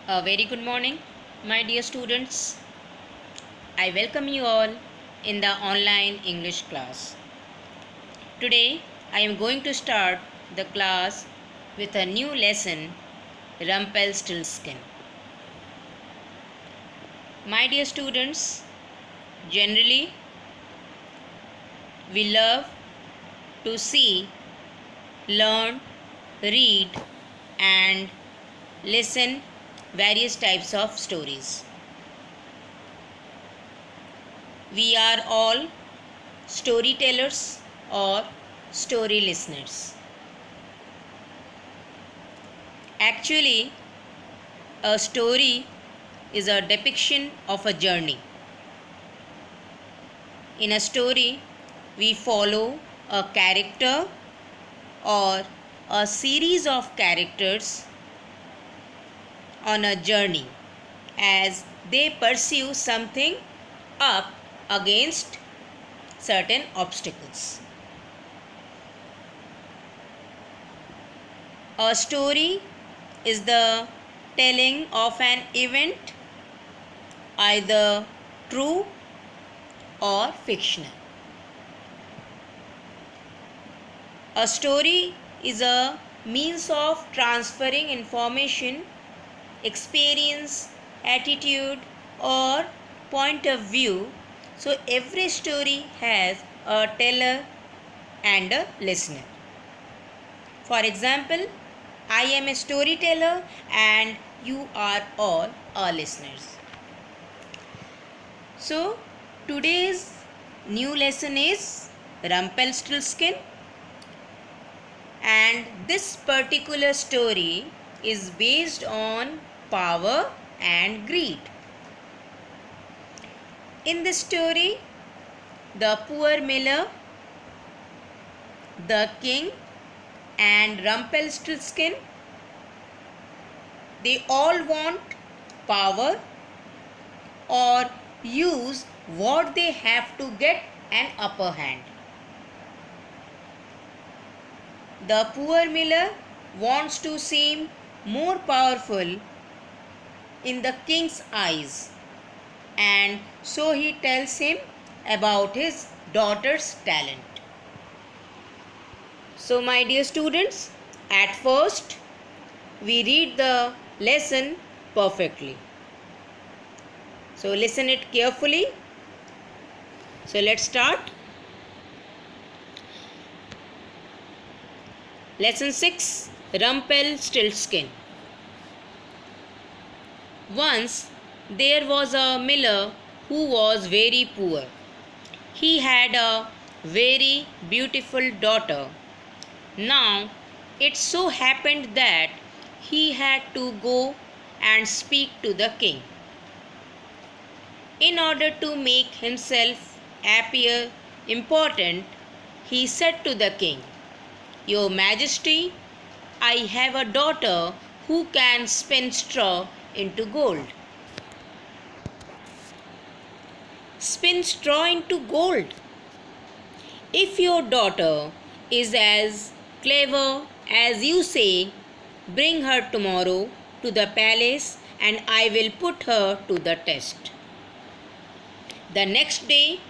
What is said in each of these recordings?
A very good morning, my dear students. I welcome you all in the online English class. Today, I am going to start the class with a new lesson, Rumpelstiltskin. My dear students, generally, we love to see, learn, read, and listen various types of stories. We are all storytellers or story listeners. Actually, a story is a depiction of a journey. In a story, we follow a character or a series of characters on a journey as they pursue something up against certain obstacles. A story is the telling of an event, either true or fictional. A story is a means of transferring information, experience, attitude, or point of view. So every story has a teller and a listener. For example, I am a storyteller and you are all our listeners. So today's new lesson is Rumpelstiltskin, and this particular story is based on power and greed. In this story, the poor miller, the king, and Rumpelstiltskin, they all want power or use what they have to get an upper hand. The poor miller wants to seem more powerful in the king's eyes, and so he tells him about his daughter's talent. So, my dear students, at first we read the lesson perfectly. So, listen it carefully. So, let's start. Lesson 6, Rumpelstiltskin. Once there was a miller who was very poor. He had a very beautiful daughter. Now, it so happened that he had to go and speak to the king. In order to make himself appear important, he said to the king, "Your Majesty, I have a daughter who can spin straw into gold." Spin straw into gold? If your daughter is as clever as you say, bring her tomorrow to the palace and I will put her to the test. The next day,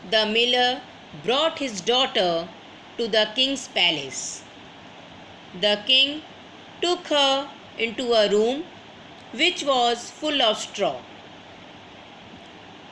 the miller brought his daughter to the king's palace. The king took her into a room which was full of straw.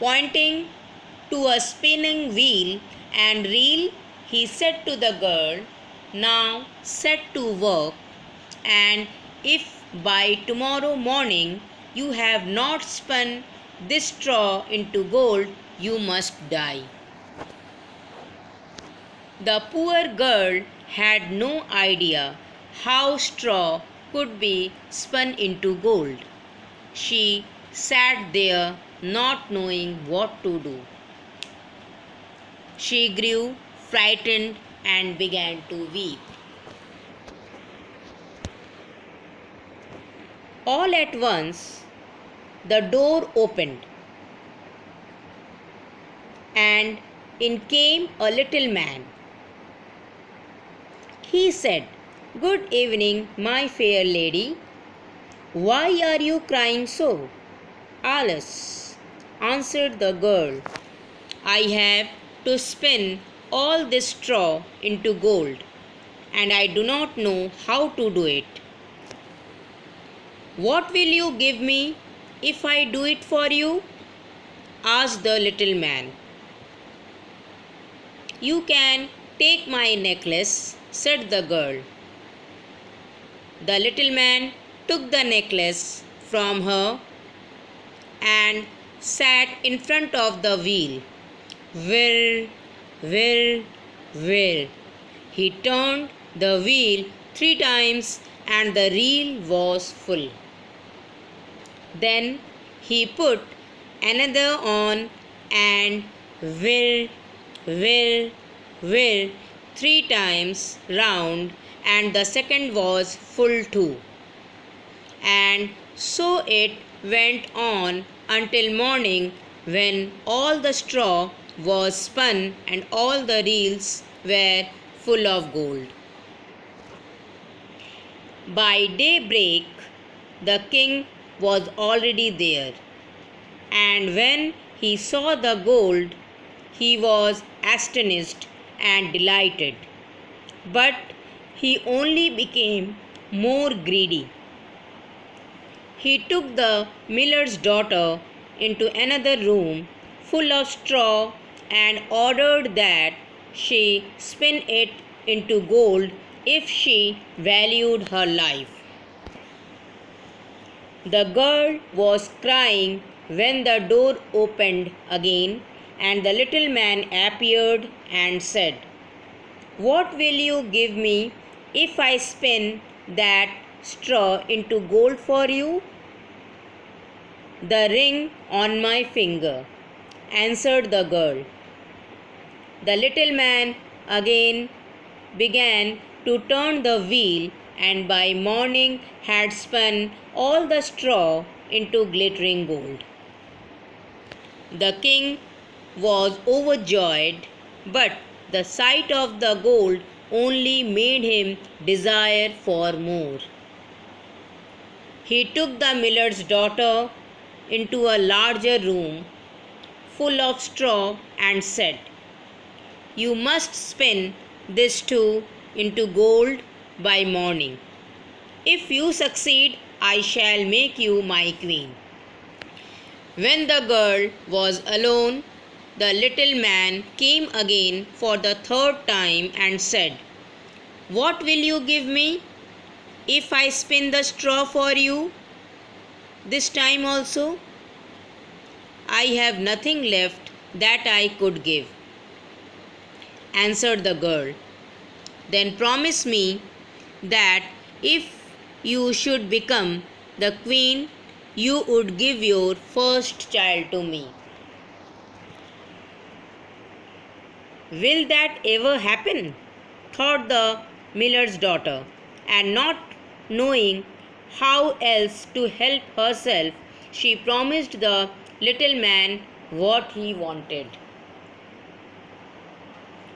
Pointing to a spinning wheel and reel, he said to the girl, "Now set to work, and if by tomorrow morning you have not spun this straw into gold, you must die." The poor girl had no idea how straw could be spun into gold. She sat there not knowing what to do. She grew frightened and began to weep. All at once, the door opened, and in came a little man. He said, "Good evening, my fair lady. Why are you crying so? Alice, answered the girl, I have to spin all this straw into gold, and I do not know how to do it. What will you give me if I do it for you? Asked the little man. You can take my necklace, said the girl. The little man took the necklace from her and sat in front of the wheel. Whir, whir, whir. He turned the wheel 3 times and the reel was full. Then he put another on and whir, whir, whir 3 times round, and the second was full too. And so it went on until morning, when all the straw was spun and all the reels were full of gold. By daybreak, the king was already there, and when he saw the gold, he was astonished and delighted. But he only became more greedy. He took the miller's daughter into another room full of straw and ordered that she spin it into gold if she valued her life. The girl was crying when the door opened again, and the little man appeared and said, What will you give me if I spin that straw into gold for you? The ring on my finger, answered the girl. The little man again began to turn the wheel, and by morning had spun all the straw into glittering gold. The king was overjoyed, but the sight of the gold only made him desire for more. He took the miller's daughter into a larger room full of straw and said, You must spin this too into gold by morning. If you succeed, I shall make you my queen. When the girl was alone, the little man came again for the 3rd time and said, What will you give me if I spin the straw for you? This time also, I have nothing left that I could give, answered the girl. Then promise me that if you should become the queen, you would give your first child to me. Will that ever happen? Thought the miller's daughter, and not knowing how else to help herself, she promised the little man what he wanted.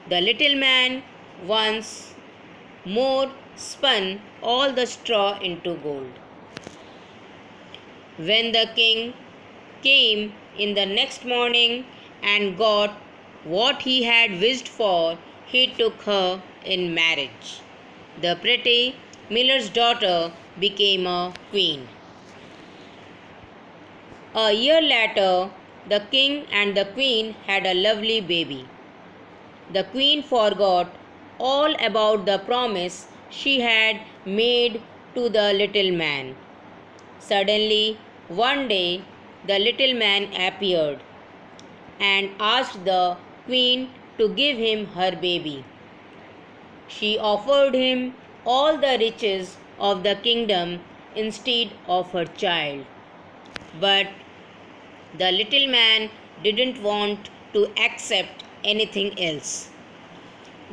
The little man once more spun all the straw into gold. When the king came in the next morning and got what he had wished for, he took her in marriage. The pretty miller's daughter became a queen. A year later, the king and the queen had a lovely baby. The queen forgot all about the promise she had made to the little man. Suddenly, one day, the little man appeared and asked the queen to give him her baby. She offered him all the riches of the kingdom instead of her child. But the little man didn't want to accept anything else.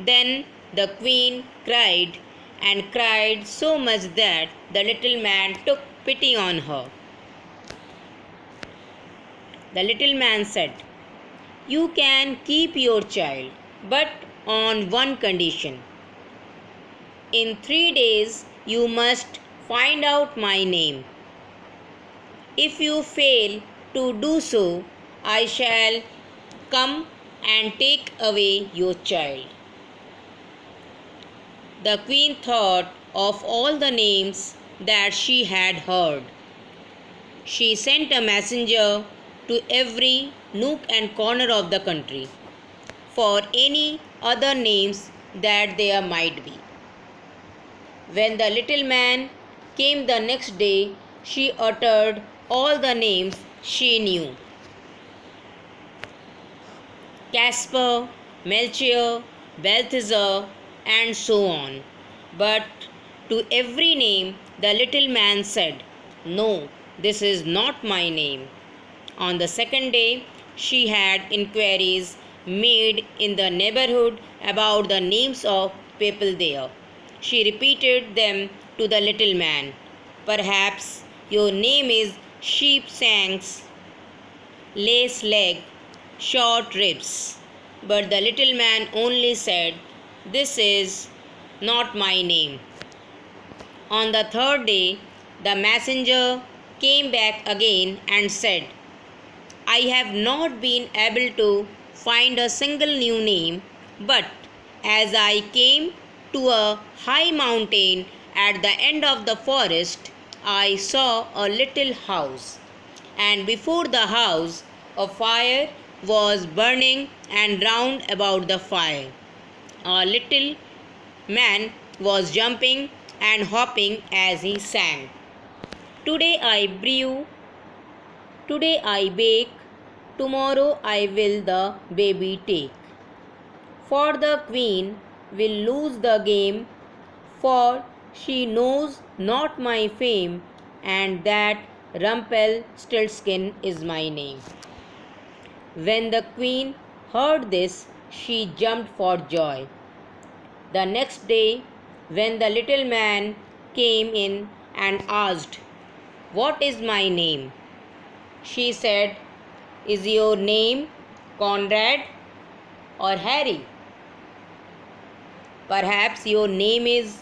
Then the queen cried and cried so much that the little man took pity on her. The little man said, You can keep your child, but on one condition. In 3 days you must find out my name. If you fail to do so, I shall come and take away your child. The queen thought of all the names that she had heard. She sent a messenger to every nook and corner of the country for any other names that there might be. When the little man came the next day, she uttered all the names she knew: Caspar, Melchior, Balthazar, and so on. But to every name the little man said, "No, this is not my name." On the second day, she had inquiries made in the neighborhood about the names of people there. She repeated them to the little man. "Perhaps your name is Sheepshanks, Lace Leg, Short Ribs." But the little man only said, "This is not my name." On the third day, the messenger came back again and said, "I have not been able to find a single new name, but as I came to a high mountain at the end of the forest, I saw a little house, and before the house a fire was burning, and round about the fire a little man was jumping and hopping as he sang, Today I brew, today I bake, tomorrow I will the baby take. For the queen will lose the game, for she knows not my fame, and that Rumpelstiltskin is my name." When the queen heard this, she jumped for joy. The next day, when the little man came in and asked, "What is my name?" she said, "Is your name Conrad or Harry? Perhaps your name is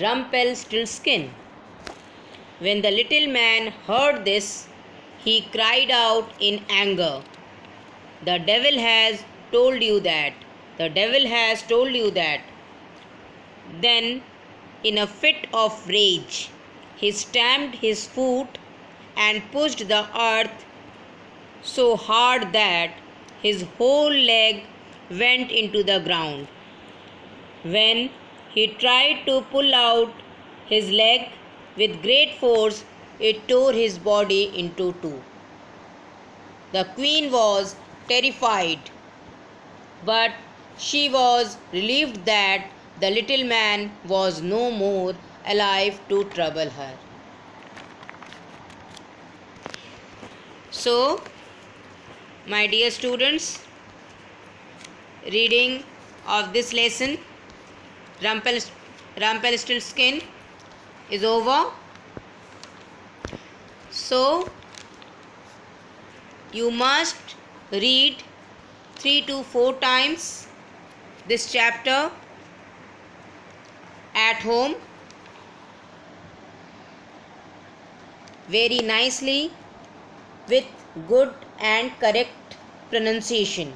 Rumpelstiltskin." When the little man heard this, he cried out in anger, "The devil has told you that! The devil has told you that!" Then, in a fit of rage, he stamped his foot and pushed the earth so hard that his whole leg went into the ground. When he tried to pull out his leg with great force, it tore his body into two. The queen was terrified, but she was relieved that the little man was no more alive to trouble her. So, my dear students, reading of this lesson, Rumpelstiltskin, is over. So, you must read 3 to 4 times this chapter at home very nicely with good and correct pronunciation.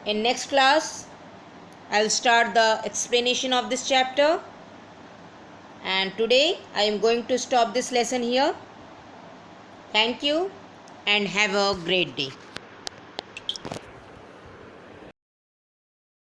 In next class, I will start the explanation of this chapter, and today I am going to stop this lesson here. Thank you and have a great day.